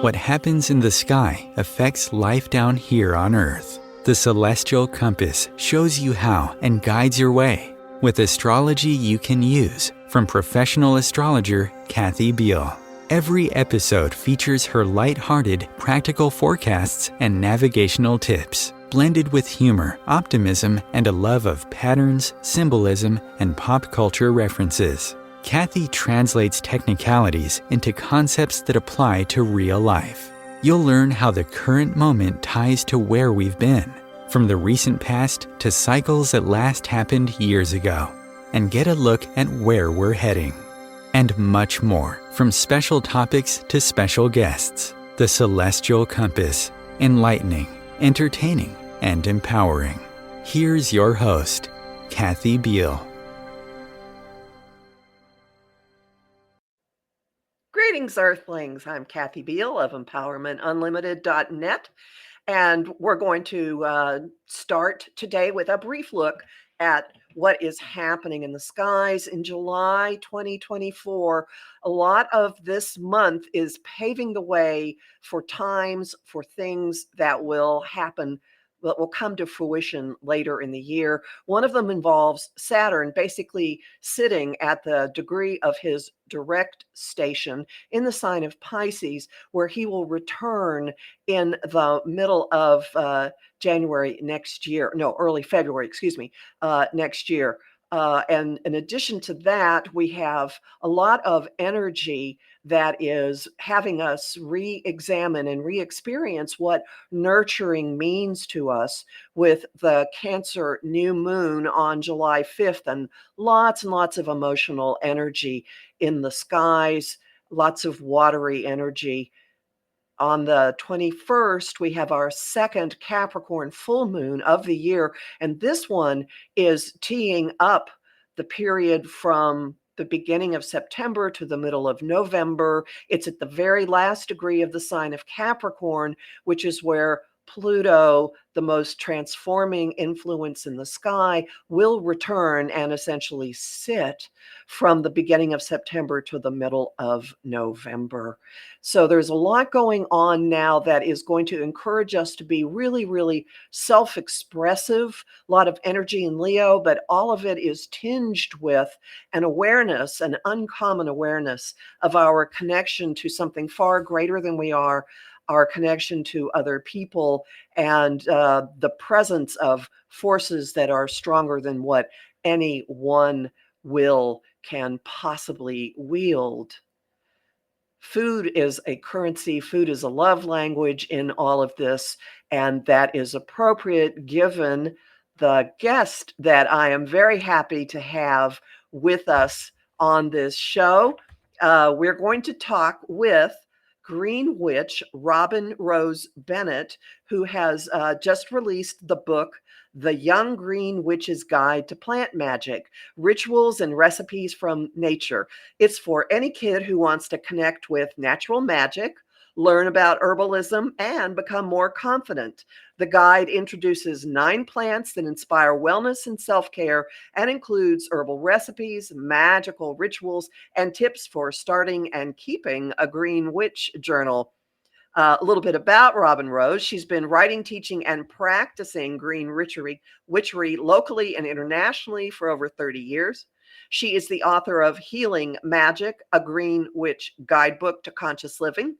What happens in the sky affects life down here on Earth. The celestial compass shows you how and guides your way with astrology you can use from professional astrologer Kathy Beal. Every episode features her light-hearted, practical forecasts and navigational tips, blended with humor, optimism, and a love of patterns, symbolism, and pop culture references. Kathy translates technicalities into concepts that apply to real life. You'll learn how the current moment ties to where we've been, from the recent past to cycles that last happened years ago, and get a look at where we're heading. And much more, from special topics to special guests. The Celestial Compass, enlightening, entertaining, and empowering. Here's your host, Kathy Beal. Greetings, Earthlings. I'm Kathy Beal of EmpowermentUnlimited.net, and we're going to start today with a brief look at what is happening in the skies in July 2024. A lot of this month is paving the way for times, for things that will happen, that will come to fruition later in the year. One of them involves Saturn basically sitting at the degree of his direct station in the sign of Pisces, where he will return in the middle of January next year, no, early February, next year. And in addition to that, we have a lot of energy that is having us re-examine and re-experience what nurturing means to us with the Cancer new moon on July 5th, and lots of emotional energy in the skies, lots of watery energy. On the 21st, we have our second Capricorn full moon of the year, and this one is teeing up the period from the beginning of September to the middle of November. It's at the very last degree of the sign of Capricorn, which is where Pluto, the most transforming influence in the sky, will return and essentially sit from the beginning of September to the middle of November. So there's a lot going on now that is going to encourage us to be really self-expressive, a lot of energy in Leo, but all of it is tinged with an awareness, an uncommon awareness of our connection to something far greater than we are, our connection to other people, and the presence of forces that are stronger than what any one will can possibly wield. Food is a currency, food is a love language in all of this, and that is appropriate given the guest that I am very happy to have with us on this show. We're going to talk with Green Witch Robin Rose Bennett, who has just released the book, The Young Green Witch's Guide to Plant Magic, Rituals and Recipes from Nature. It's for any kid who wants to connect with natural magic, learn about herbalism, and become more confident. The guide introduces 9 plants that inspire wellness and self-care and includes herbal recipes, magical rituals, and tips for starting and keeping a Green Witch journal. A little bit about Robin Rose. She's been writing, teaching, and practicing green witchery locally and internationally for over 30 years. She is the author of Healing Magic, a Green Witch Guidebook to Conscious Living,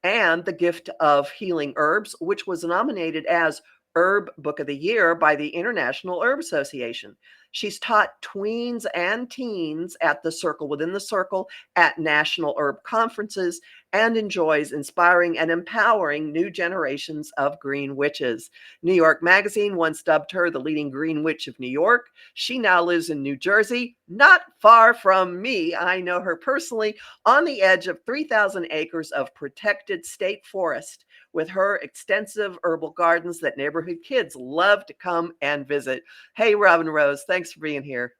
and The Gift of Healing Herbs, which was nominated as Herb Book of the Year by the International Herb Association. She's taught tweens and teens at the Circle Within the Circle at national herb conferences and enjoys inspiring and empowering new generations of green witches. New York Magazine once dubbed her the leading green witch of New York. She now lives in New Jersey, not far from me. I know her personally, on the edge of 3,000 acres of protected state forest, with her extensive herbal gardens that neighborhood kids love to come and visit. Hey, Robin Rose, thanks for being here.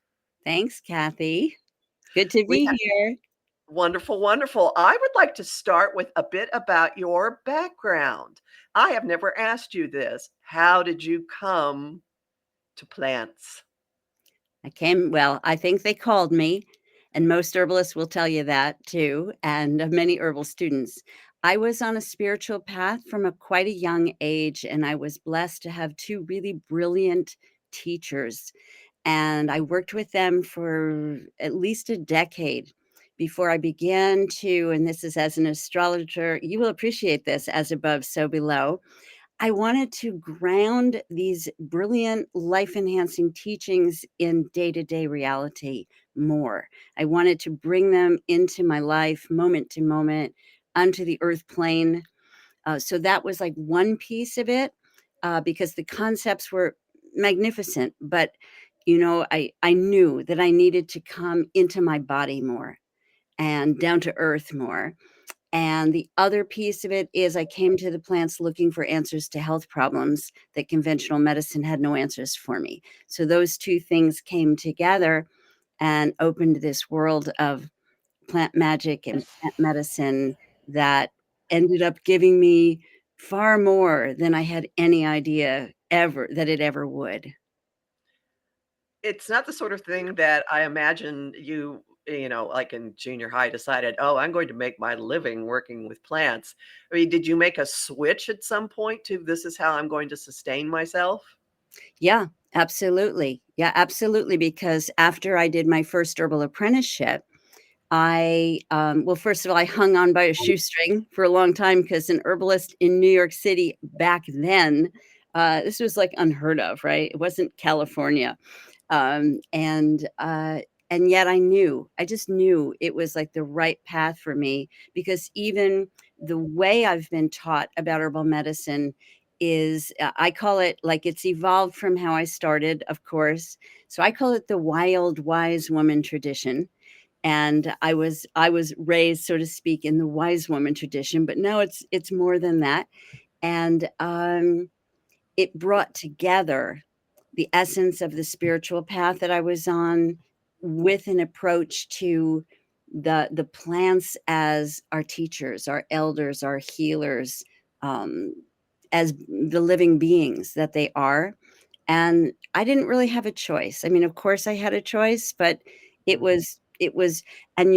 Thanks, Kathy. Good to be here. Wonderful. I would like to start with a bit about your background. I have never asked you this. How did you come to plants? I think they called me, and most herbalists will tell you that too, and many herbal students. I was on a spiritual path from quite a young age, and I was blessed to have two really brilliant teachers. And I worked with them for at least a decade before I began to, and this is as an astrologer, you will appreciate this, as above, so below. I wanted to ground these brilliant life enhancing teachings in day to day reality more. I wanted to bring them into my life, moment to moment, onto the earth plane. So that was like one piece of it, because the concepts were magnificent. But, I knew that I needed to come into my body more and down to earth more. And the other piece of it is I came to the plants looking for answers to health problems that conventional medicine had no answers for me. So those two things came together and opened this world of plant magic and plant medicine that ended up giving me far more than I had any idea ever that it ever would. It's not the sort of thing that I imagine like in junior high decided, "Oh, I'm going to make my living working with plants." I mean, did you make a switch at some point to, "This is how I'm going to sustain myself"? Yeah, absolutely. Yeah, absolutely. Because after I did my first herbal apprenticeship, well, first of all, I hung on by a shoestring for a long time because an herbalist in New York City back then, this was like unheard of, right? It wasn't California. Um, and, uh, and yet I just knew it was like the right path for me because even the way I've been taught about herbal medicine is, I call it like it's evolved from how I started, of course. So I call it the wild wise woman tradition. And I was raised, so to speak, in the wise woman tradition, but now it's more than that. And it brought together the essence of the spiritual path that I was on with an approach to the plants as our teachers, our elders, our healers, um, as the living beings that they are. And I didn't really have a choice. I mean, of course I had a choice, but it Mm. was it was and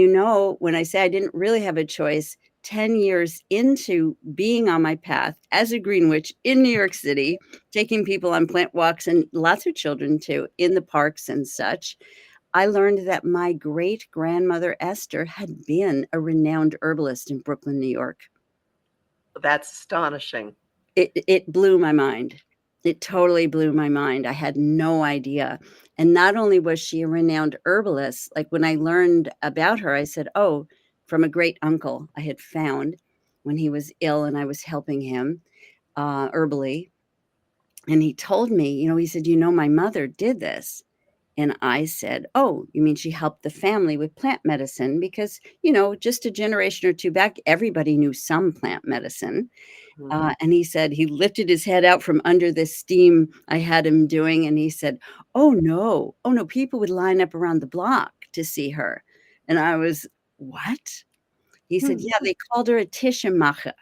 when I say I didn't really have a choice, 10 years into being on my path as a green witch in New York City, taking people on plant walks and lots of children too in the parks and such, I learned that my great grandmother Esther had been a renowned herbalist in Brooklyn, New York. That's astonishing. It blew my mind. It totally blew my mind. I had no idea. And not only was she a renowned herbalist, like when I learned about her, I said, "Oh, from a great uncle I had found when he was ill and I was helping him herbally." And he told me, he said, "My mother did this." And I said, "Oh, you mean she helped the family with plant medicine?" Because, just a generation or two back, everybody knew some plant medicine. Mhm. And he said he lifted his head out from under the steam I had him doing, and he said, "Oh, no. Oh, no, people would line up around the block to see her." And I was, "What?" He said, Hmm. "Yeah, they called her a Tischemacher."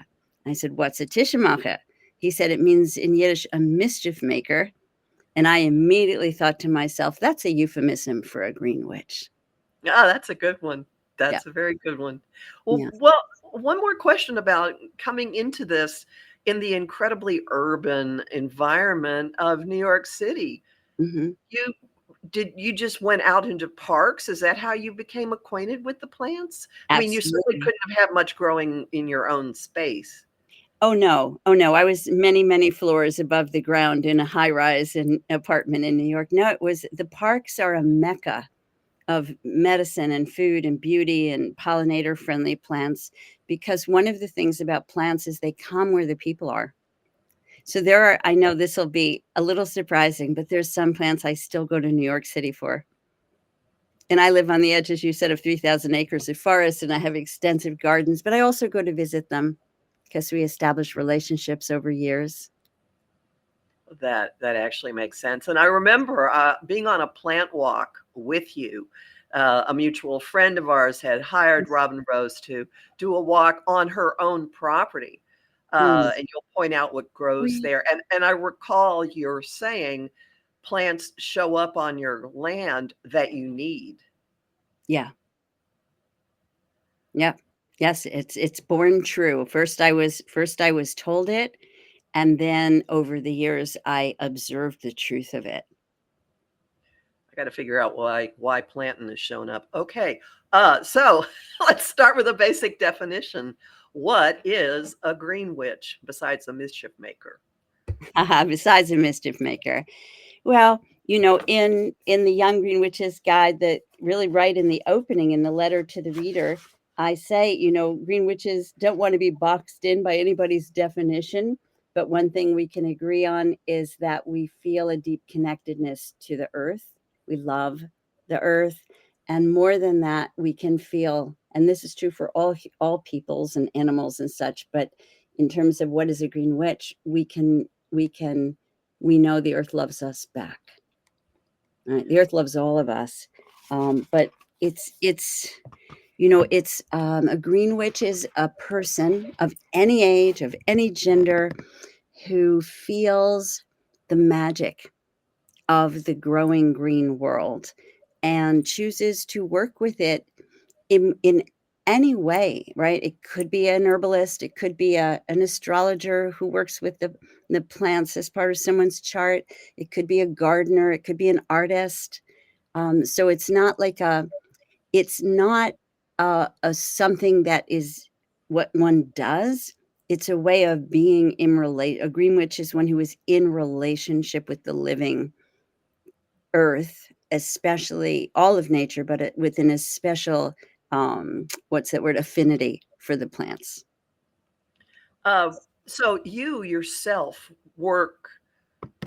I said, "What's a Tischemacher?" He said, "It means in Yiddish, a mischief maker." And I immediately thought to myself, "That's a euphemism for a green witch." Ah, that's a good one. Yeah, That's a very good one. yeah. Well, one more question about coming into this in the incredibly urban environment of New York City. Mhm. You you just went out into parks? Is that how you became acquainted with the plants? I mean, you certainly Absolutely. couldn't have had much growing in your own space. Oh, no. Oh, no. I was many, many floors above the ground in a high-rise in apartment in New York. No, the parks are a mecca of medicine and food and beauty and pollinator-friendly plants because one of the things about plants is they come where the people are. So I know this will be a little surprising, but there's some plants I still go to New York City for. And I live on the edge, as you said, of 3,000 acres of forest, and I have extensive gardens, but I also go to visit them because we establish relationships over years. That actually makes sense, and I remember, being on a plant walk with you. A mutual friend of ours had hired Robin Rose to do a walk on her own property, Mm. and you'll point out what grows We there, and I recall you're saying plants show up on your land that you need. Yeah, yeah. Yes, it's born true. First I was told it, and then over the years I observed the truth of it. I got to figure out why planting is showing up. Okay, so let's start with a basic definition. What is a green witch besides a mischief maker? Besides a mischief maker. Well, in the Young Green Witches Guide, that really right in the opening, in the letter to the reader, I say, green witches don't want to be boxed in by anybody's definition. But one thing we can agree on is that we feel a deep connectedness to the earth. We love the earth. And more than that, we can feel, and this is true for all peoples and animals and such, but in terms of what is a green witch, we know the earth loves us back. Right? The earth loves all of us, but it's a green witch is a person of any age, of any gender, who feels the magic of the growing green world and chooses to work with it in any way, right? It could be an herbalist, it could be an astrologer who works with the plants as part of someone's chart, it could be a gardener, it could be an artist. So it's not like it's not a something that is what one does. It's a way of being in relate. A green witch is one who is in relationship with the living earth, especially all of nature, but with an especial what's that word, affinity for the plants. Uh, so you yourself work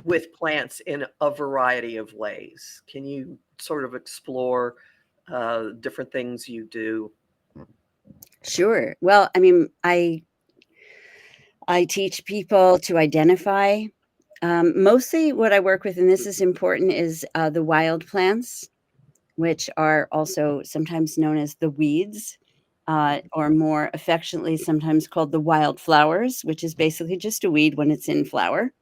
with plants in a variety of ways. Can you sort of explore different things you do? Sure. Well, I mean, I teach people to identify. Mostly what I work with, and this is important, is the wild plants, which are also sometimes known as the weeds, or more affectionately sometimes called the wildflowers, which is basically just a weed when it's in flower.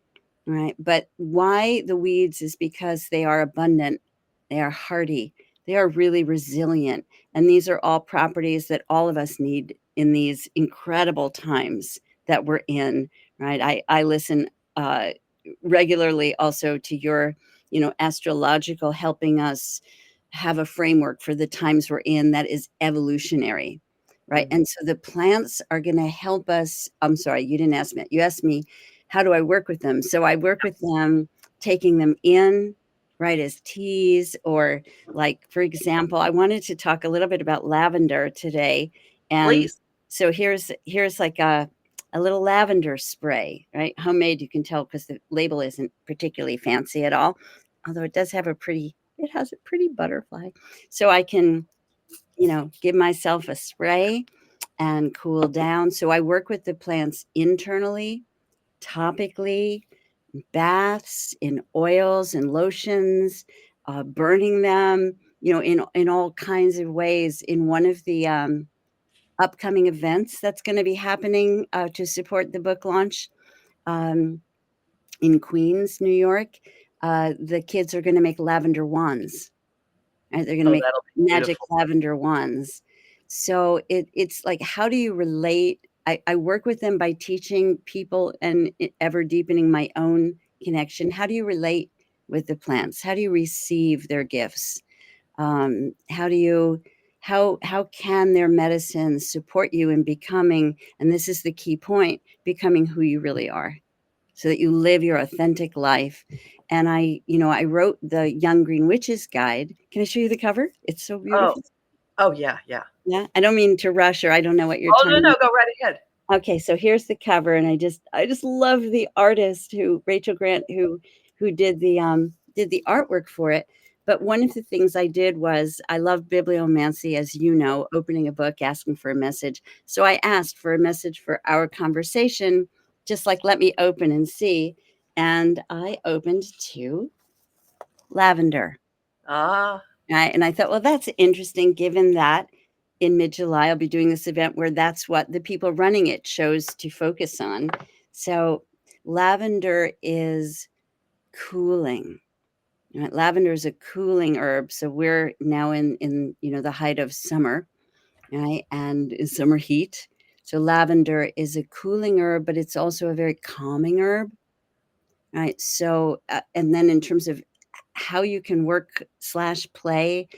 Right. But why the weeds is because they are abundant, they are hardy, they are really resilient. And these are all properties that all of us need in these incredible times that we're in. Right. I listen regularly also to your, astrological, helping us have a framework for the times we're in that is evolutionary. Right. Mhm. And so the plants are going to help us. I'm sorry, you didn't ask me. You asked me, how do I work with them? So I work with them, taking them in, right, as teas, or like, for example, I wanted to talk a little bit about lavender today. And Please. so here's like a little lavender spray, right? Homemade, you can tell because the label isn't particularly fancy at all, although it has a pretty butterfly. So I can, give myself a spray and cool down. So I work with the plants internally, topically, baths, in oils and lotions, burning them, in all kinds of ways. In one of the upcoming events that's going to be happening to support the book launch um, in Queens, New York, the kids are going to make lavender wands. Right? They're going to Oh, make that'll be magic beautiful. lavender wands. So it's like, how do you relate? I work with them by teaching people and ever deepening my own connection. How do you relate with the plants? How do you receive their gifts? How do you how can their medicine support you in becoming, and this is the key point, becoming who you really are, so that you live your authentic life. And I wrote the Young Green Witches Guide. Can I show you the cover? It's so Oh, beautiful. oh yeah, yeah. Yeah, I don't mean to rush, or I don't know what you're Oh no, telling me. no, go right ahead. Okay, so here's the cover, and I just love the artist, who Rachel Grant, who did the artwork for it. But one of the things I did was, I love bibliomancy, as you know, opening a book, asking for a message. So I asked for a message for our conversation, just like, let me open and see. And I opened to lavender. Ah, And I thought, well, that's interesting, given that in mid-July, I'll be doing this event where that's what the people running it chose to focus on. So lavender is cooling. Lavender is a cooling herb. So we're now in the height of summer. right? And in summer heat. So lavender is a cooling herb, but it's also a very calming herb, right? So, and then in terms of how you can work slash play,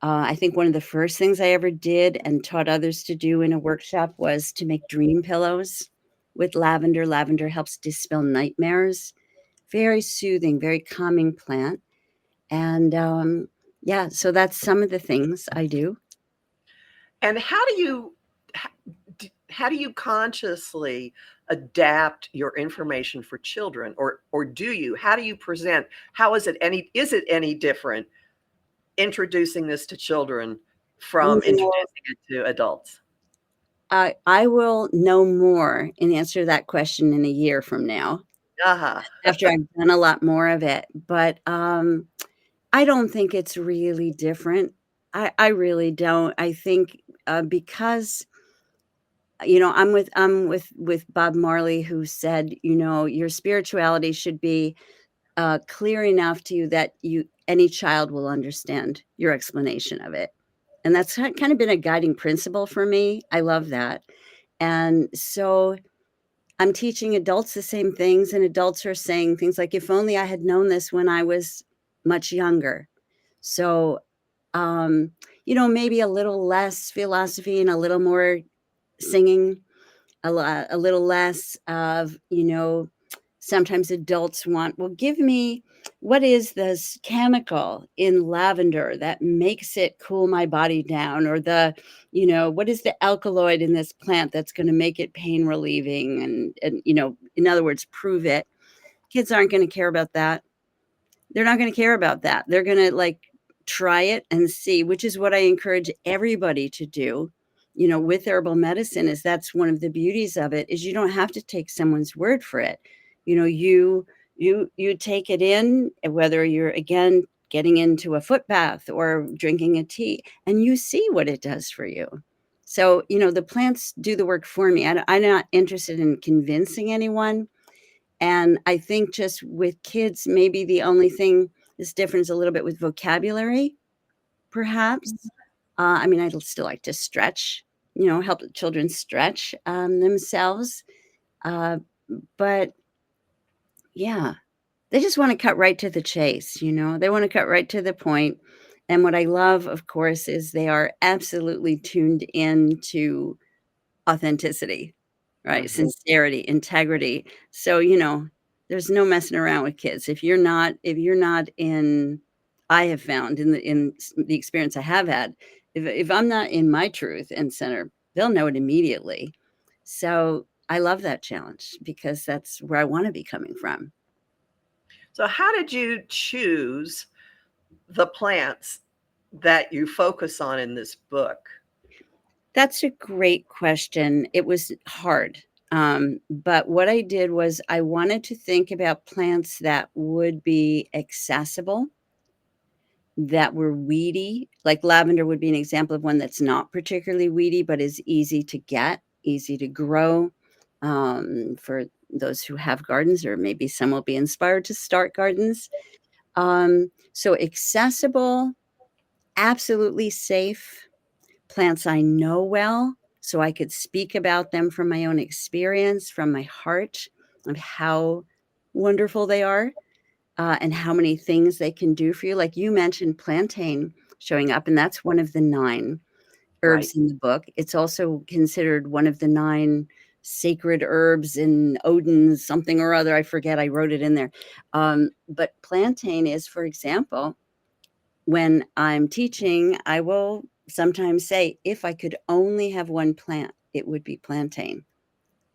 I think one of the first things I ever did and taught others to do in a workshop was to make dream pillows with lavender. Lavender helps dispel nightmares. Very soothing, very calming plant. And yeah, so that's some of the things I do. And how do you consciously adapt your information for children, or do you? How do you present? How is it any different introducing this to children from You know, introducing it to adults? I will know more in answer to that question in a year from now Uh-huh. after I've done a lot more of it. But I don't think it's really different. I really don't. I think because I'm with Bob Marley, who said, your spirituality should be clear enough to you that any child will understand your explanation of it. And that's kind of been a guiding principle for me. I love that. And so I'm teaching adults the same things, and adults are saying things like, if only I had known this when I was much younger. So, um, maybe a little less philosophy and a little more singing, a little less of, sometimes adults want, well, give me what is this chemical in lavender that makes it cool my body down, or what is the alkaloid in this plant that's going to make it pain relieving, and in other words, prove it. Kids aren't going to care about that. They're not going to care about that. They're going to try it and see, which is what I encourage everybody to do, with herbal medicine. Is that's one of the beauties of it, is you don't have to take someone's word for it. You take it in, whether you're again getting into a foot bath or drinking a tea, and you see what it does for you. So, the plants do the work for me. I'm not interested in convincing anyone. And I think just with kids, maybe the only thing is different is a little bit with vocabulary, perhaps. I mean, I'd still like to stretch, help the children stretch themselves. Uh, but yeah, they just want to cut right to the chase, they want to cut right to the point. And what I love, of course, is they are absolutely tuned in to authenticity. Right, Mhm. sincerity, integrity. So, there's no messing around with kids. If you're not in I have found in the experience I have had, if I'm not in my truth and center, they'll know it immediately. So, I love that challenge because that's where I wanna be coming from. So how did you choose the plants that you focus on in this book? That's a great question. It was hard. But what I did was I wanted to think about plants that would be accessible, that were weedy. Like lavender would be an example of one that's not particularly weedy, but is easy to get, easy to grow. For those who have gardens, or maybe some will be inspired to start gardens. So accessible, absolutely safe, plants I know well, so I could speak about them from my own experience, from my heart, of how wonderful they are, and how many things they can do for you. Like you mentioned plantain showing up, and that's one of the 9 Right. herbs in the book. It's also considered one of the 9 sacred herbs in Odin's something or other. I forget, I wrote it in there. But plantain is, for example, when I'm teaching, I will sometimes say, if I could only have one plant, it would be plantain,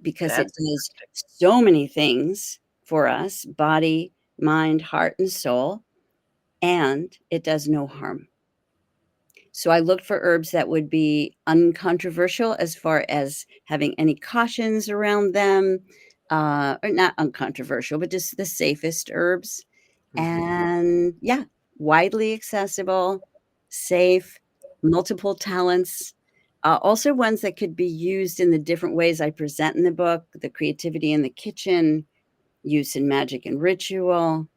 because it That's does so many things for us: body, mind, heart, and soul, and it does no harm. So I looked for herbs that would be uncontroversial as far as having any cautions around them, or not uncontroversial, but just the safest herbs. mhm. And yeah, widely accessible, safe, multiple talents. Also ones that could be used in the different ways I present in the book: the creativity in the kitchen, use in magic and ritual,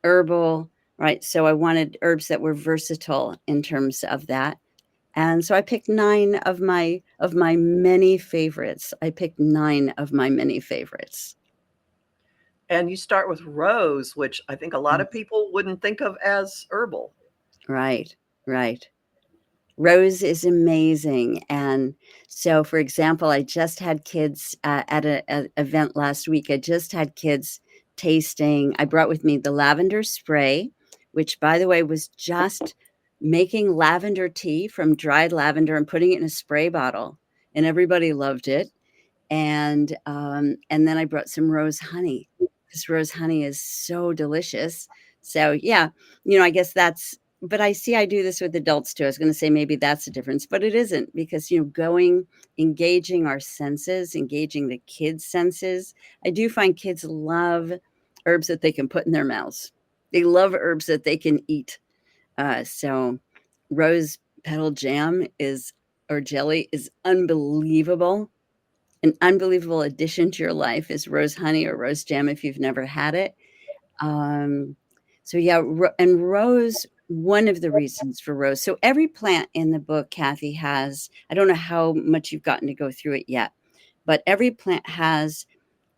herbal, right? So I wanted herbs that were versatile in terms of that. And so I picked 9 of my many favorites. I picked 9 of my many favorites. And you start with rose, which I think a lot of Yes. people wouldn't think of as herbal. Right, right. Rose is amazing, and so, for example, I just had kids, at a event last week. I just had kids tasting. I brought with me the lavender spray, which, by the way, was just making lavender tea from dried lavender and putting it in a spray bottle, and everybody loved it. And then I brought some rose honey, because rose honey is so delicious. So, yeah, I guess that's but I see I do this with adults too. I was gonna say maybe that's the difference, but it isn't because, engaging our senses, engaging the kids' senses. I do find kids love herbs that they can put in their mouths. They love herbs that they can eat. So rose petal jam is or jelly is unbelievable. An unbelievable addition to your life is rose honey or rose jam if you've never had it. Um, so yeah, and rose, one of the reasons for rose. So every plant in the book, Kathy, has, I don't know how much you've gotten to go through it yet, but every plant has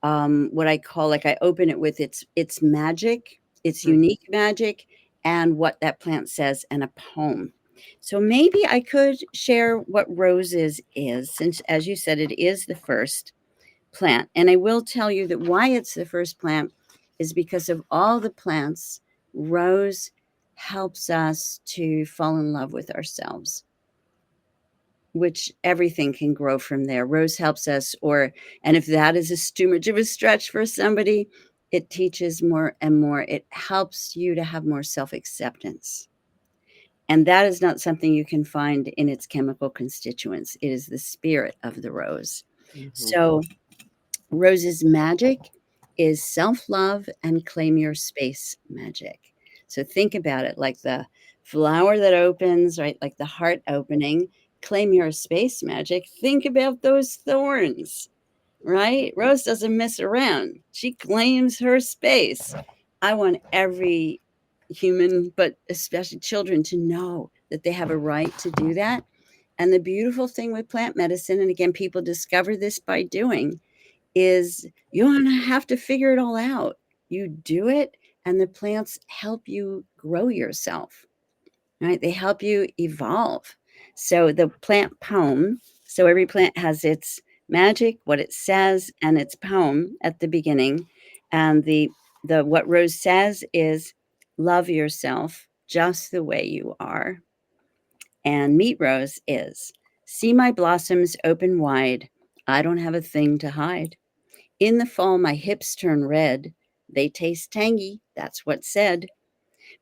what I call, like I open it with its magic, its Mhm. unique magic, and what that plant says, and a poem. So maybe I could share what roses is, since, as you said, it is the first plant. And I will tell you that why it's the first plant is because of all the plants, rose helps us to fall in love with ourselves, which everything can grow from there. Rose helps us, and if that is too much of a stretch for somebody, it teaches more and more. It helps you to have more self acceptance. And that is not something you can find in its chemical constituents. It is the spirit of the rose. Mhm. So, rose's magic is self love and claim your space magic. So, think about it like the flower that opens, right? Like the heart opening, claim your space magic. Think about those thorns, right? Rose doesn't mess around, she claims her space. I want every human, but especially children, to know that they have a right to do that. And the beautiful thing with plant medicine, and again, people discover this by doing, is you don't have to figure it all out. You do it, and the plants help you grow yourself, right? They help you evolve. So the plant poem, so every plant has its magic, what it says, and its poem at the beginning. And the what Rose says is love yourself just the way you are. And Meat Rose is see my blossoms open wide. I don't have a thing to hide. In the fall, my hips turn red. They taste tangy, that's what's said.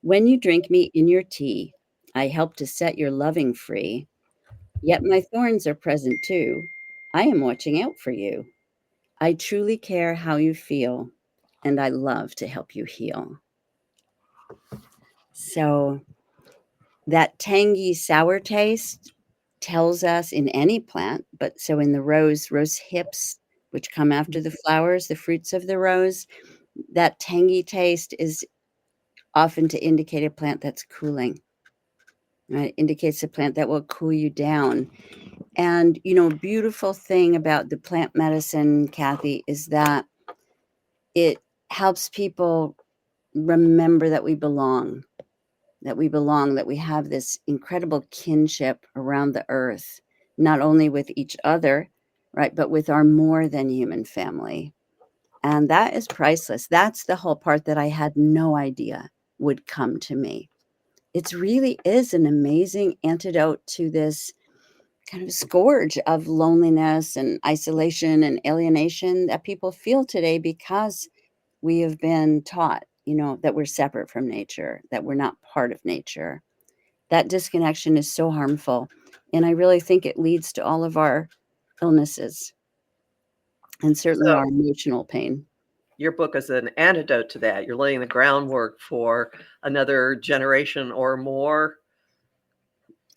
When you drink me in your tea, I help to set your loving free. Yet my thorns are present too. I am watching out for you. I truly care how you feel, and I love to help you heal. So, that tangy sour taste tells us in any plant, but so in the rose hips, which come after the flowers, the fruits of the rose, that tangy taste is often to indicate a plant that's cooling, right? It indicates a plant that will cool you down. And, beautiful thing about the plant medicine, Kathy, is that it helps people remember that we belong, that we have this incredible kinship around the earth, not only with each other, right, but with our more than human family. And that is priceless. That's the whole part that I had no idea would come to me. It really is an amazing antidote to this kind of scourge of loneliness and isolation and alienation that people feel today because we have been taught, that we're separate from nature, that we're not part of nature. That disconnection is so harmful. And I really think it leads to all of our illnesses and certainly So our emotional pain. your book is an antidote to that. You're laying the groundwork for another generation or more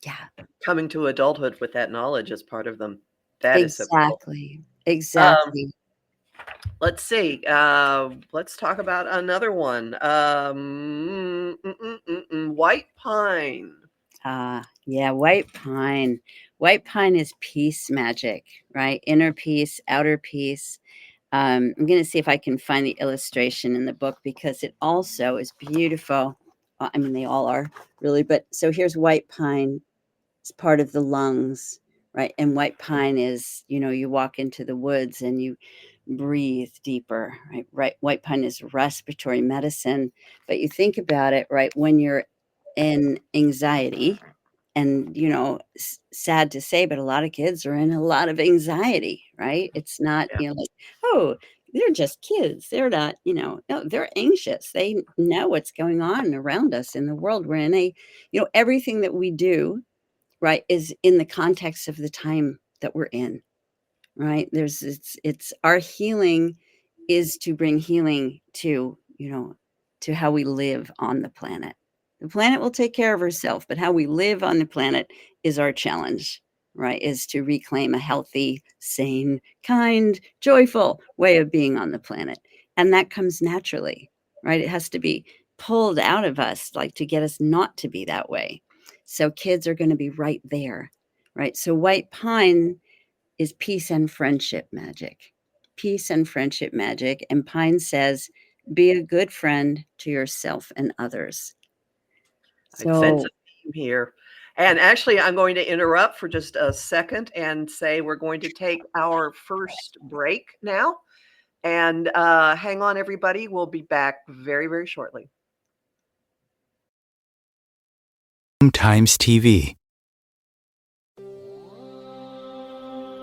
Yeah, coming to adulthood with that knowledge as part of them. That is so cool. exactly. Um, Exactly. let's see. Let's talk about another one. White pine. Yeah, white pine. White pine is peace magic, right? Inner peace, outer peace. I'm going to see if I can find the illustration in the book because it also is beautiful. I mean, they all are really, but so here's white pine. It's part of the lungs, right? And white pine is, you walk into the woods and you breathe deeper, right? Right. White pine is respiratory medicine, but you think about it, right? When you're in anxiety, and sad to say, but a lot of kids are in a lot of anxiety, right? It's not, Yeah. like, oh, they're just kids, they're not, no, they're anxious, they know what's going on around us in the world. We're in everything that we do, right, is in the context of the time that we're in, right? It's our healing is to bring healing to how we live on the planet. The planet will take care of herself, but how we live on the planet is our challenge, right? Is to reclaim a healthy, sane, kind, joyful way of being on the planet. And that comes naturally, right? It has to be pulled out of us, like, to get us not to be that way. So kids are going to be right there, right? So white pine is peace and friendship magic. Peace and friendship magic. And Pine says, be a good friend to yourself and others. I sense So, a theme here. And actually, I'm going to interrupt for just a second and say we're going to take our first break now. And hang on, everybody. We'll be back very, very shortly. Times TV.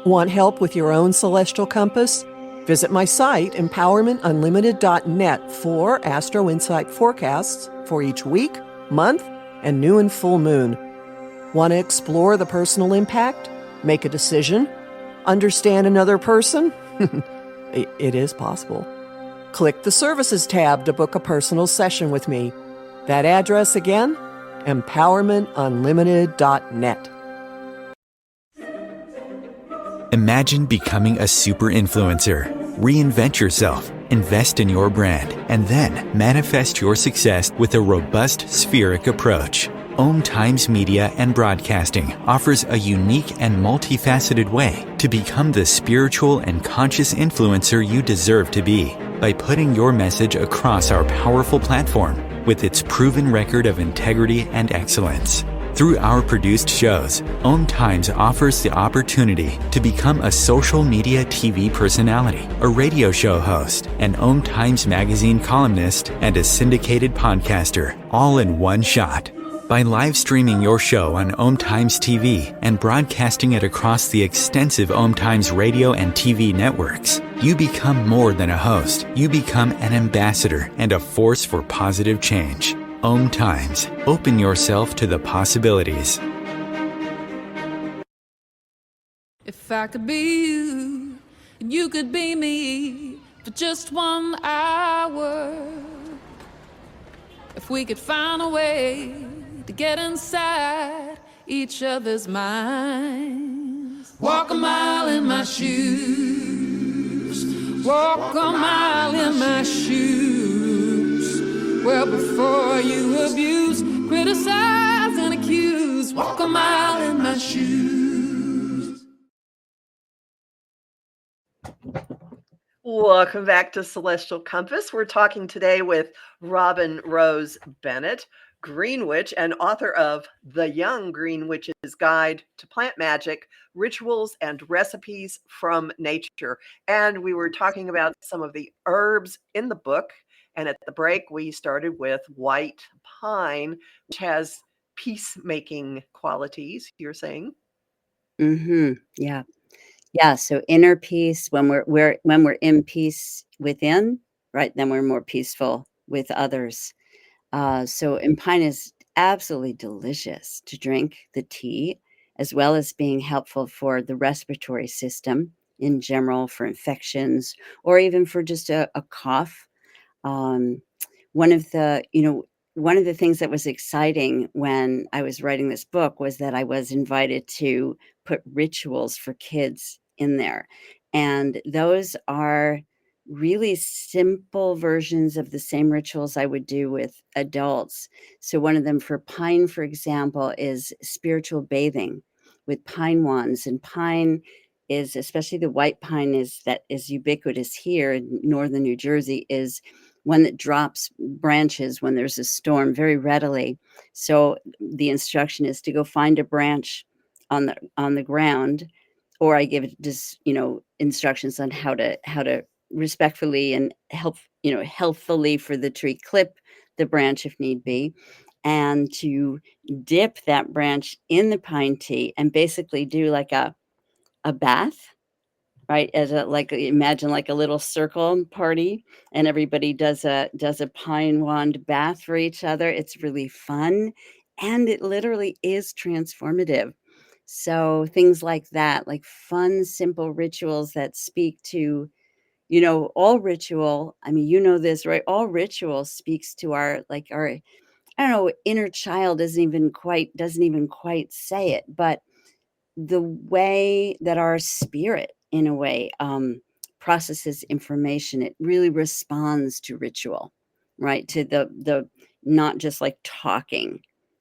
Want help with your own celestial compass? Visit my site, empowermentunlimited.net, for Astro Insight forecasts for each week, month, and new and full moon. Want to explore the personal impact? Make a decision? Understand another person? It is possible. Click the Services tab to book a personal session with me. That address again? empowermentunlimited.net. Imagine becoming a super influencer. Reinvent yourself, invest in your brand, and then manifest your success with a robust spheric approach. Om Times Media and Broadcasting offers a unique and multifaceted way to become the spiritual and conscious influencer you deserve to be by putting your message across our powerful platform with its proven record of integrity and excellence. Through our produced shows, Om Times offers the opportunity to become a social media TV personality, a radio show host, an Om Times magazine columnist, and a syndicated podcaster, all in one shot. By live streaming your show on Om Times TV and broadcasting it across the extensive Om Times radio and TV networks, you become more than a host. You become an ambassador and a force for positive change. Om Times. Open yourself to the possibilities. If I could be you, and you could be me for just 1 hour. If we could find a way to get inside each other's minds. Walk a mile in my shoes. Walk a mile in my shoes. Well, before you abuse, criticize, and accuse, walk a mile in my shoes. Welcome back to Celestial Compass. We're talking today with Robin Rose Bennett, Green Witch, and author of The Young Green Witch's Guide to Plant Magic, Rituals and Recipes from Nature. And we were talking about some of the herbs in the book. And at the break, we started with white pine, which has peacemaking qualities, you're saying? Yeah. Yeah, so inner peace, when we're in peace within, right, then we're more peaceful with others. And pine is absolutely delicious to drink, the tea, as well as being helpful for the respiratory system in general, for infections, or even for just a cough. Um, one of the, one of the things that was exciting when I was writing this book was that I was invited to put rituals for kids in there. And those are really simple versions of the same rituals I would do with adults. So one of them for pine, for example, is spiritual bathing with pine wands. And pine is, especially the white pine that is ubiquitous here in northern New Jersey, is one that drops branches when there's a storm very readily. So the instruction is to go find a branch on the ground, or I give just instructions on how to respectfully and healthfully for the tree clip the branch if need be, and to dip that branch in the pine tea and basically do like a bath, right? As imagine like a little circle party, and everybody does a pine wand bath for each other. It's really fun, and it literally is transformative. So things like that, like fun, simple rituals that speak to, all ritual. I mean, this, right? All ritual speaks to our, I don't know, inner child doesn't even quite say it, but the way that our spirit, in a way, processes information, it really responds to ritual, right? To the not just like talking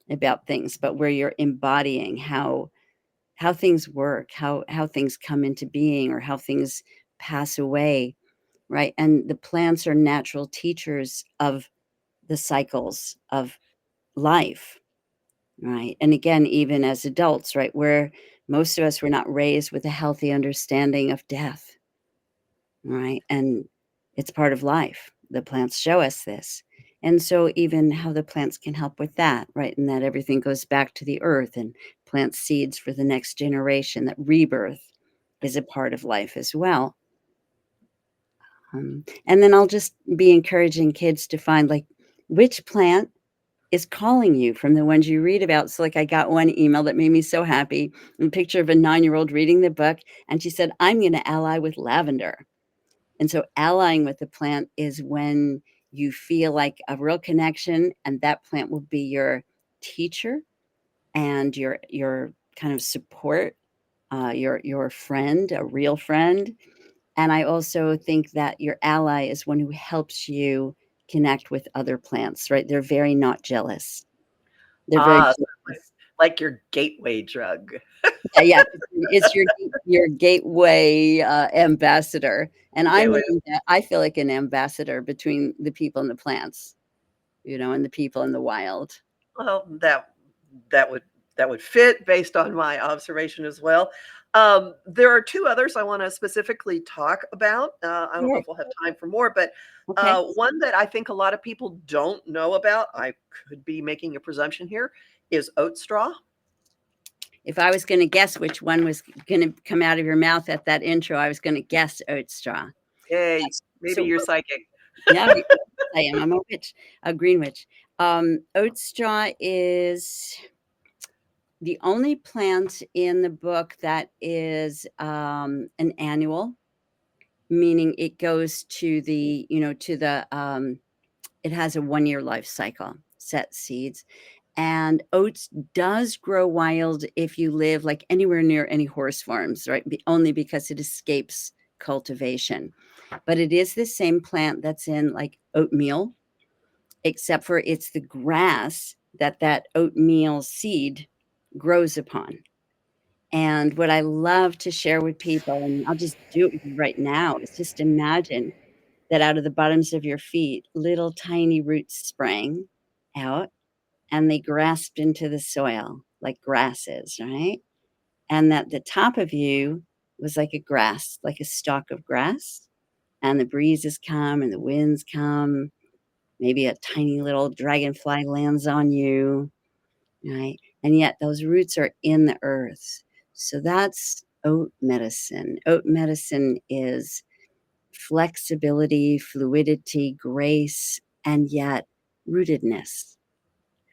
about things, but where you're embodying how things work, how things come into being, or how things pass away, right? And the plants are natural teachers of the cycles of life, right? And again, even as adults, right, where most of us were not raised with a healthy understanding of death, right? And it's part of life. The plants show us this. And so even how the plants can help with that, right? And that everything goes back to the earth and plant seeds for the next generation, that rebirth is a part of life as well. And then I'll just be encouraging kids to find like which plant is calling you from the ones you read about. So like I got one email that made me so happy, a picture of a 9-year-old reading the book. And she said, I'm going to ally with lavender. And so allying with the plant is when you feel like a real connection, and that plant will be your teacher and your kind of support, your friend, a real friend. And I also think that your ally is one who helps you connect with other plants, right? They're very not jealous. They're very So jealous. like your gateway drug. Yeah, it's your gateway ambassador, and Gateway. I feel like an ambassador between the people and the plants, and the people in the wild. Well, that would that would fit based on my observation as well. There are two others I want to specifically talk about. I don't know Sure. if we'll have time for more, but Okay. one that I think a lot of people don't know about, I could be making a presumption here, is oat straw. If I was going to guess which one was going to come out of your mouth at that intro, I was going to guess oat straw. Hey, maybe So you're psychic. yeah, I am. I'm a witch, a green witch. Oat straw is the only plant in the book that is an annual, meaning it goes to it has a 1-year life cycle, set seeds. And oats does grow wild if you live like anywhere near any horse farms, right? Only because it escapes cultivation. But it is the same plant that's in like oatmeal, except for it's the grass that oatmeal seed grows upon. And what I love to share with people, and I'll just do it with you right now, is just imagine that out of the bottoms of your feet, little tiny roots sprang out and they grasped into the soil like grasses, right? And that the top of you was like a grass, like a stalk of grass. And the breezes come and the winds come. Maybe a tiny little dragonfly lands on you, right? And yet those roots are in the earth. So that's oat medicine. Oat medicine is flexibility, fluidity, grace, and yet rootedness,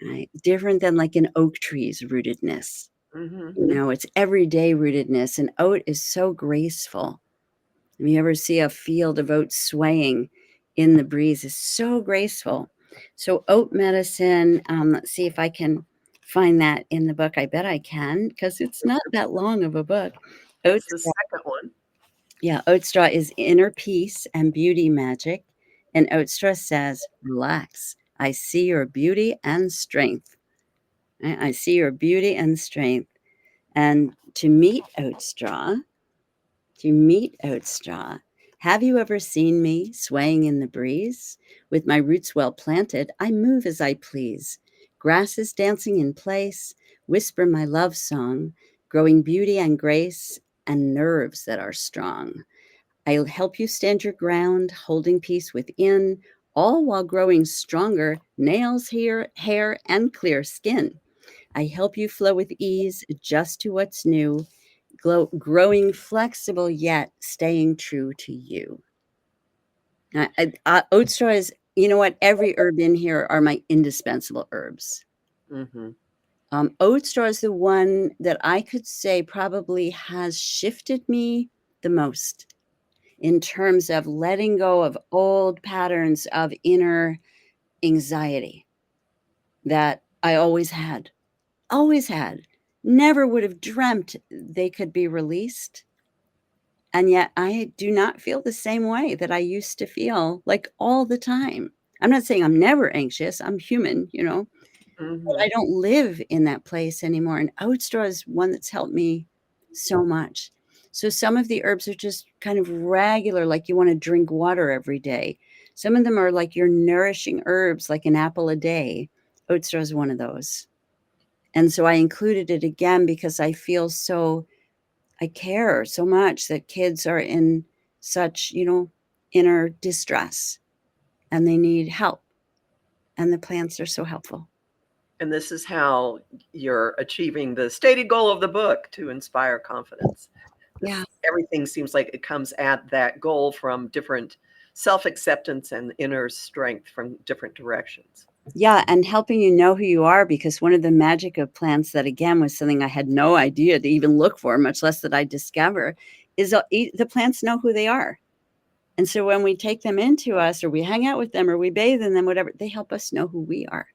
right? Different than like an oak tree's rootedness. Hmm. It's everyday rootedness. And oat is so graceful. If you ever see a field of oats swaying in the breeze, is so graceful. So oat medicine, let's see if I can find that in the book. I bet I can, because it's not that long of a book. It's Oats, the second one. Yeah, oat straw is inner peace and beauty magic. And oat straw says, relax. I see your beauty and strength. I see your beauty and strength. And to meet oat straw, have you ever seen me swaying in the breeze? With my roots well planted, I move as I please. Grasses dancing in place, whisper my love song, growing beauty and grace and nerves that are strong. I'll help you stand your ground, holding peace within, all while growing stronger, nails, hair, and clear skin. I help you flow with ease, adjust to what's new, growing flexible yet staying true to you. Oat straw is, you know what? Every herb in here are my indispensable herbs. Mm-hmm. Oat straw is the one that I could say probably has shifted me the most in terms of letting go of old patterns of inner anxiety that I always had, never would have dreamt they could be released. And yet I do not feel the same way that I used to feel, like, all the time. I'm not saying I'm never anxious. I'm human, but Mm-hmm. I don't live in that place anymore. And oat straw is one that's helped me so much. So some of the herbs are just kind of regular, like you want to drink water every day. Some of them are like your nourishing herbs, like an apple a day. Oat straw is one of those. And so I included it again because I care so much that kids are in such, inner distress and they need help. And the plants are so helpful. And this is how you're achieving the stated goal of the book, to inspire confidence. Yeah. Everything seems like it comes at that goal from different self-acceptance and inner strength from different directions. Yeah, and helping you know who you are, because one of the magic of plants that, again, was something I had no idea to even look for, much less that I discover, is the plants know who they are. And so when we take them into us, or we hang out with them, or we bathe in them, whatever, they help us know who we are.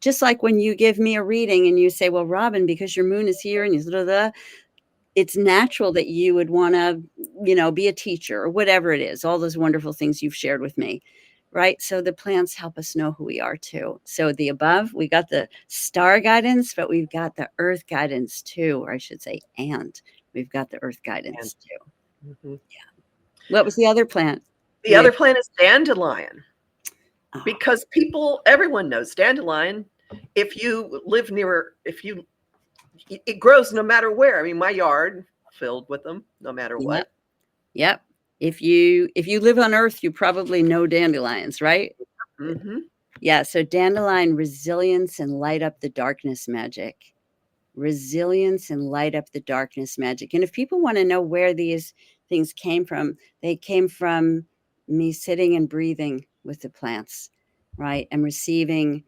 Just like when you give me a reading and you say, well, Robin, because your moon is here and it's natural that you would want to, be a teacher or whatever it is, all those wonderful things you've shared with me. Right. So the plants help us know who we are too. So the above, we got the star guidance, but we've got the earth guidance too, or I should say, and we've got the earth guidance too. Mm-hmm. Yeah. What was the other plant? The other plant is dandelion, Oh, because everyone knows dandelion. If you live near, it grows no matter where. I mean, my yard filled with them, no matter what. Yep. If you live on Earth, you probably know dandelions, right? Mm-hmm. Yeah. So dandelion, resilience and light up the darkness magic. Resilience and light up the darkness magic. And if people want to know where these things came from, they came from me sitting and breathing with the plants, right? And receiving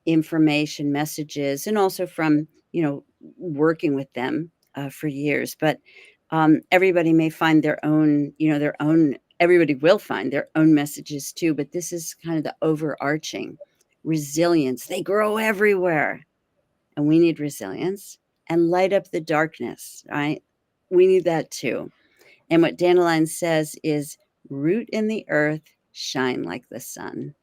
information, messages, and also from, working with them for years. But everybody may find their own, everybody will find their own messages too. But this is kind of the overarching resilience. They grow everywhere. And we need resilience and light up the darkness, right? We need that too. And what dandelion says is root in the earth, shine like the sun.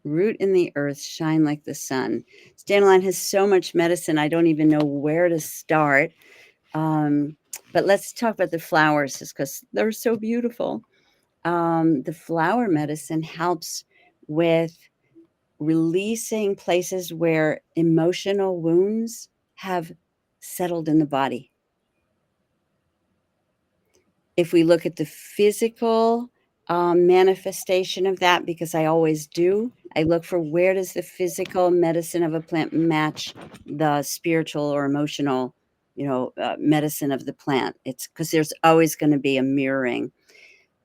Root in the earth, shine like the sun. Dandelion has so much medicine, I don't even know where to start. But let's talk about the flowers, because they're so beautiful. The flower medicine helps with releasing places where emotional wounds have settled in the body. If we look at the physical manifestation of that, because I always do, I look for where does the physical medicine of a plant match the spiritual or emotional, medicine of the plant. It's because there's always going to be a mirroring.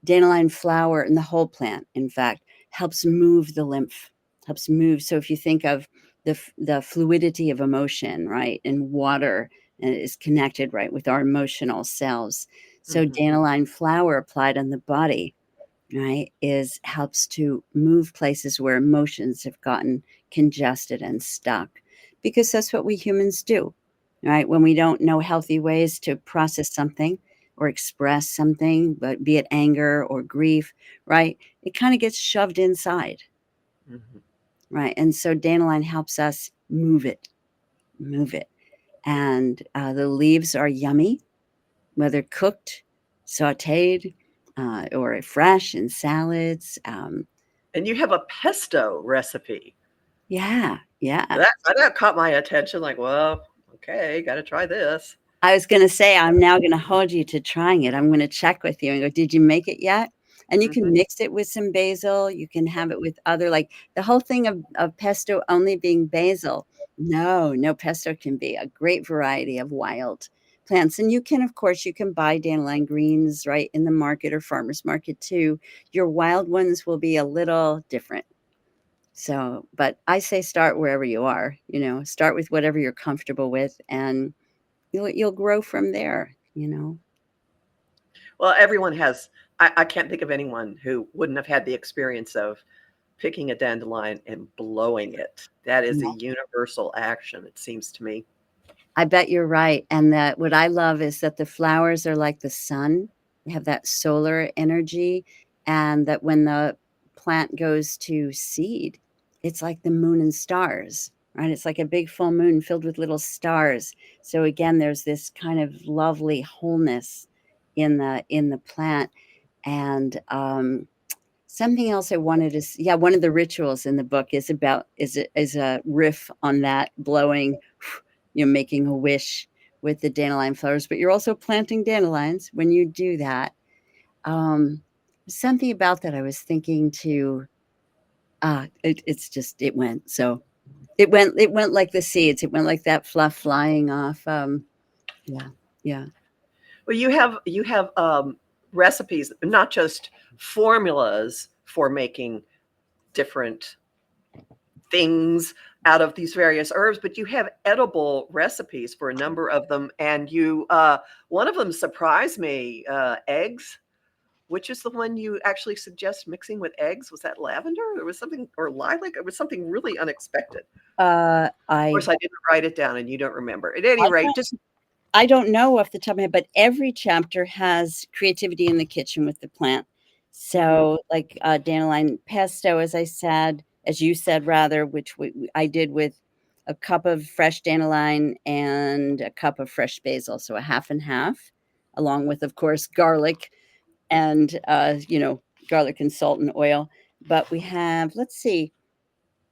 Dandelion flower and the whole plant, in fact, helps move the lymph, helps move. So if you think of the fluidity of emotion, right, and water, and it is connected, right, with our emotional selves. So Mm-hmm. dandelion flower applied on the body, right, helps to move places where emotions have gotten congested and stuck, because that's what we humans do, right? When we don't know healthy ways to process something, or express something, but be it anger or grief, right? It kind of gets shoved inside, Mhm. right? And so dandelion helps us move it, move it. And the leaves are yummy, whether cooked, sautéed, or fresh in salads. And you have a pesto recipe. Yeah, yeah. That caught my attention, like, "Well, okay, gotta try this." I was gonna say, I'm now gonna hold you to trying it. I'm gonna check with you and go, "Did you make it yet?" And you can Mhm. mix it with some basil. You can have it with other like, the whole thing of pesto only being basil. No, no, pesto can be a great variety of wild plants. And you can, of course, you can buy dandelion greens, right, in the market or farmer's market too. Your wild ones will be a little different. So, but I say start wherever you are, start with whatever you're comfortable with, and you'll grow from there, you know? Well, everyone has I can't think of anyone who wouldn't have had the experience of picking a dandelion and blowing it. That is a Yeah. universal action, it seems to me. I bet you're right, and that what I love is that the flowers are like the sun. They have that solar energy, and that when the plant goes to seed, it's like the moon and stars, right? It's like a big full moon filled with little stars. So again, there's this kind of lovely wholeness in the plant, and, something else I wanted to yeah, one of the rituals in the book is a riff on that blowing, making a wish with the dandelion flowers, but you're also planting dandelions when you do that. Um, Something about that I was thinking too, it's just it went, so it went like the seeds, it went like that fluff flying off, yeah, yeah. Well, you have recipes, not just formulas for making different things out of these various herbs, but you have edible recipes for a number of them, and one of them surprised me, eggs. Which is the one you actually suggest mixing with eggs? Was that lavender? There was something or lilac? It was something really unexpected. Of I course, I didn't write it down and you don't remember. At any I rate, don't just I don't know off the top of my head, but every chapter has creativity in the kitchen with the plant. mhm. So, like, dandelion pesto, as you said rather, which I did with a cup of fresh dandelion and a cup of fresh basil, so a half and half, along with, of course, garlic and, garlic and salt and oil. But we have, let's see.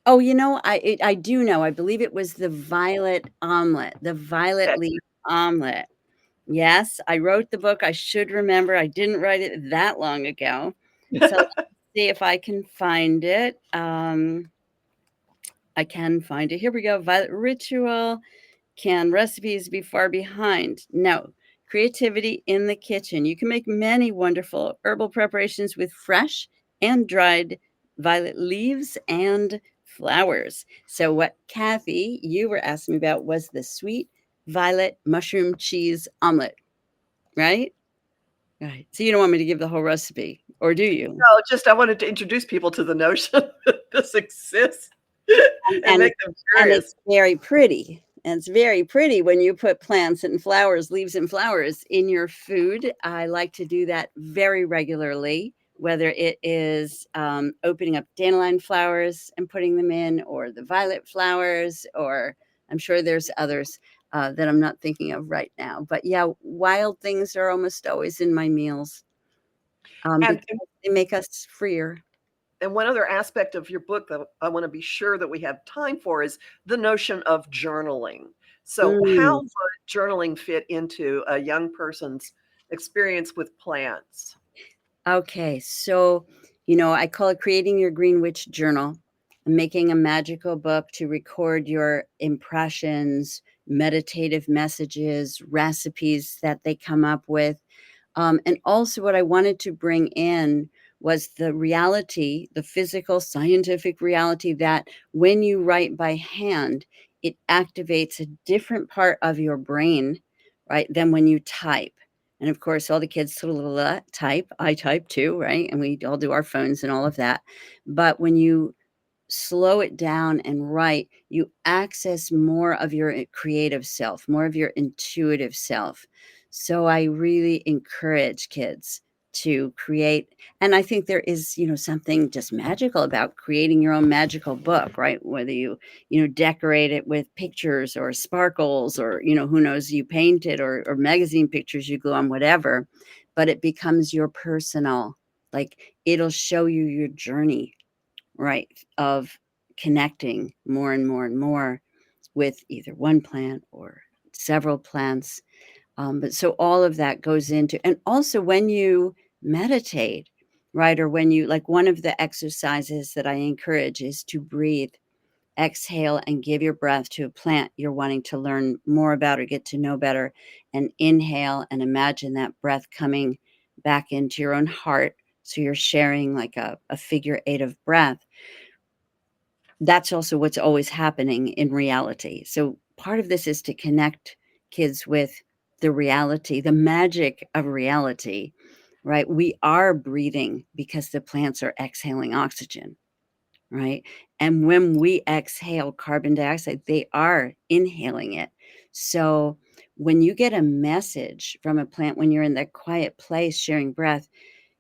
Oh, I do know. I believe it was the violet Okay. leaf omelet. Yes, I wrote the book, I should remember, I didn't write it that long ago. So let's see if I can find it. I can find it. Here we go. Violet ritual. Can recipes be far behind? No. Creativity in the kitchen. You can make many wonderful herbal preparations with fresh and dried violet leaves and flowers. So, what Kathy, you were asking me about was the sweet violet mushroom cheese omelet, right? Right. So, you don't want me to give the whole recipe, or do you? No, just I wanted to introduce people to the notion that this exists And, and and, make it, them and it's curious. very pretty. And it's very pretty when you put plants and flowers, leaves and flowers in your food. I like to do that very regularly, whether it is opening up dandelion flowers and putting them in, or the violet flowers, or I'm sure there's others that I'm not thinking of right now. But yeah, wild things are almost always in my meals And because they make us freer. and one other aspect of your book that I want to be sure that we have time for is the notion of journaling. So, Mm. how would journaling fit into a young person's experience with plants? Okay, so, I call it creating your Green Witch journal, making a magical book to record your impressions, meditative messages, recipes that they come up with. And also, what I wanted to bring in was the reality, the physical, scientific reality that when you write by hand, it activates a different part of your brain, right, than when you type. And of course, all the kids type. I type too, right? And we all do our phones and all of that. But when you slow it down and write, you access more of your creative self, more of your intuitive self. So I really encourage kids to create. And I think there is, something just magical about creating your own magical book, right? Whether you decorate it with pictures or sparkles or, who knows, you paint it or magazine pictures you glue on, whatever, but it becomes your personal, like it'll show you your journey, right? Of connecting more and more and more with either one plant or several plants. But so all of that goes into, and also when you meditate, right? Or when you, like, one of the exercises that I encourage is to breathe, exhale, and give your breath to a plant you're wanting to learn more about or get to know better, and inhale and imagine that breath coming back into your own heart. So you're sharing like a figure eight of breath. That's also what's always happening in reality. So part of this is to connect kids with the reality, the magic of reality, right? We are breathing because the plants are exhaling oxygen, right? And when we exhale carbon dioxide, they are inhaling it. So when you get a message from a plant, when you're in that quiet place sharing breath,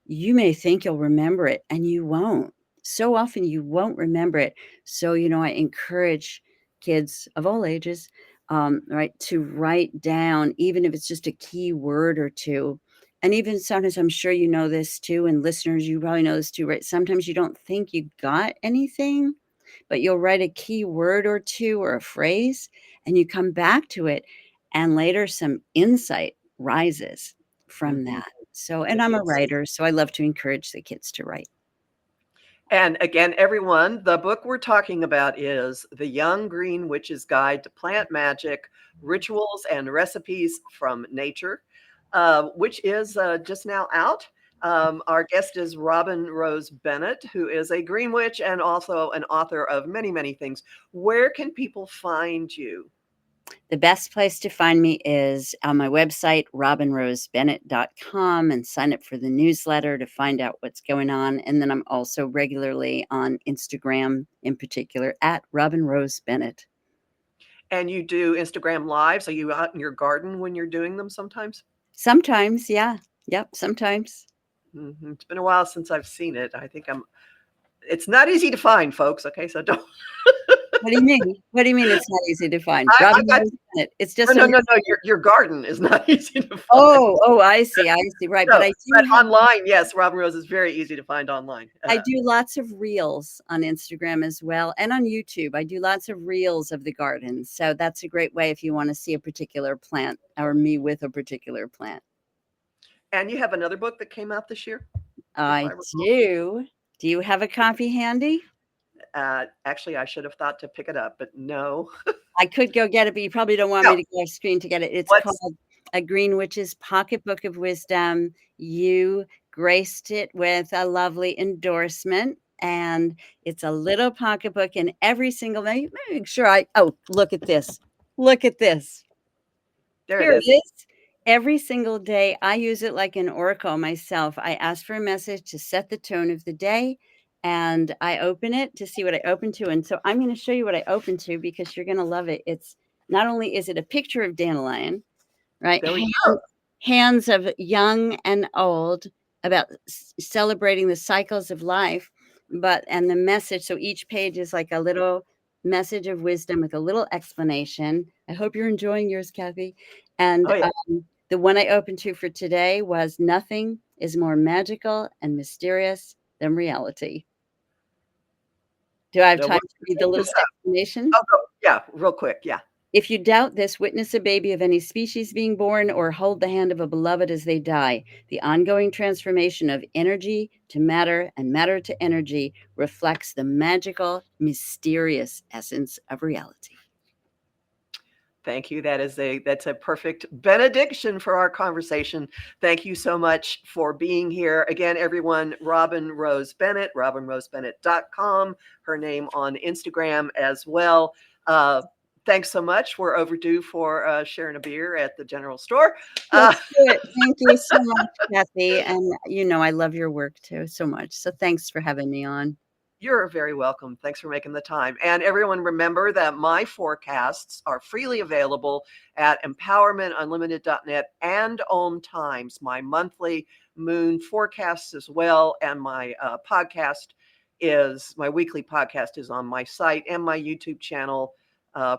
you may think you'll remember it and you won't. So often you won't remember it. So, I encourage kids of all ages, right, to write down, even if it's just a key word or two. And even sometimes, I'm sure you know this too, and listeners, you probably know this too, right? Sometimes you don't think you got anything, but you'll write a key word or two or a phrase, and you come back to it, and later some insight rises from that. So, and I'm a Yes. writer, so I love to encourage the kids to write. And again, everyone, the book we're talking about is The Young Green Witch's Guide to Plant Magic, Rituals and Recipes from Nature, which is just now out. Our guest is Robin Rose Bennett, who is a green witch and also an author of many, many things. Where can people find you? The best place to find me is on my website, robinrosebennett.com, and sign up for the newsletter to find out what's going on. And then I'm also regularly on Instagram, in particular, at Robin Rose Bennett. And you do Instagram lives? Are you out in your garden when you're doing them sometimes? Sometimes, yeah. Yep, sometimes. It's been a while since I've seen it. It's not easy to find, folks. Okay, so don't. What do you mean? What do you mean it's not easy to find? I Robin got Rose Bennett. It's no, just no, on. no, no. Your garden is not easy to find. Oh, I see. Right. But No, I do but have. online, yes, Robin Rose is very easy to find online. I do lots of reels on Instagram as well, and on YouTube. I do lots of reels of the garden. So that's a great way if you want to see a particular plant or me with a particular plant. And you have another book that came out this year? I do. Do you have a copy handy? Actually, I should have thought to pick it up, but no. I could go get it, but you probably don't want No. me to go off screen to get it. It's What's called A Green Witch's Pocketbook of Wisdom. You graced it with a lovely endorsement, and it's a little pocketbook, and every single day, make sure look at this. Look at this. there Here it it is. is. Every single day, I use it like an oracle myself. I ask for a message to set the tone of the day, and I open it to see what I open to. And so I'm going to show you what I open to because you're going to love it. It's not only is it a picture of dandelion, right? There we go. Hands of young and old about celebrating the cycles of life, and the message. So each page is like a little message of wisdom with a little explanation. I hope you're enjoying yours, Kathy. And Oh, yeah. the one I opened to for today was nothing is more magical and mysterious than reality. Do I have So time to read the little explanation? Oh, go. Yeah, real quick. Yeah. If you doubt this, witness a baby of any species being born or hold the hand of a beloved as they die. The ongoing transformation of energy to matter and matter to energy reflects the magical, mysterious essence of reality. Thank you. That's a perfect benediction for our conversation. Thank you so much for being here. Again, everyone, Robin Rose Bennett, robinrosebennett.com, her name on Instagram as well. Thanks so much. We're overdue for sharing a beer at the general store. Let's do it. Thank you so much, Kathy. And I love your work too so much. So thanks for having me on. You're very welcome. Thanks for making the time. And everyone, remember that my forecasts are freely available at empowermentunlimited.net and Om Times, my monthly moon forecasts as well. And my my weekly podcast is on my site and my YouTube channel,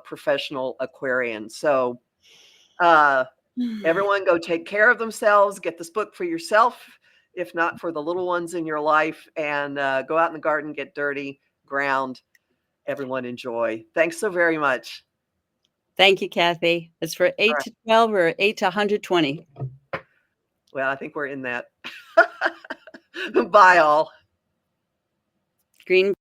Professional Aquarian. So everyone go take care of themselves, get this book for yourself, if not for the little ones in your life, and go out in the garden, get dirty, ground. Everyone enjoy. Thanks so very much. Thank you, Kathy. It's for 8 right. to 12 or 8 to 120. Well, I think we're in that. Bye all. Green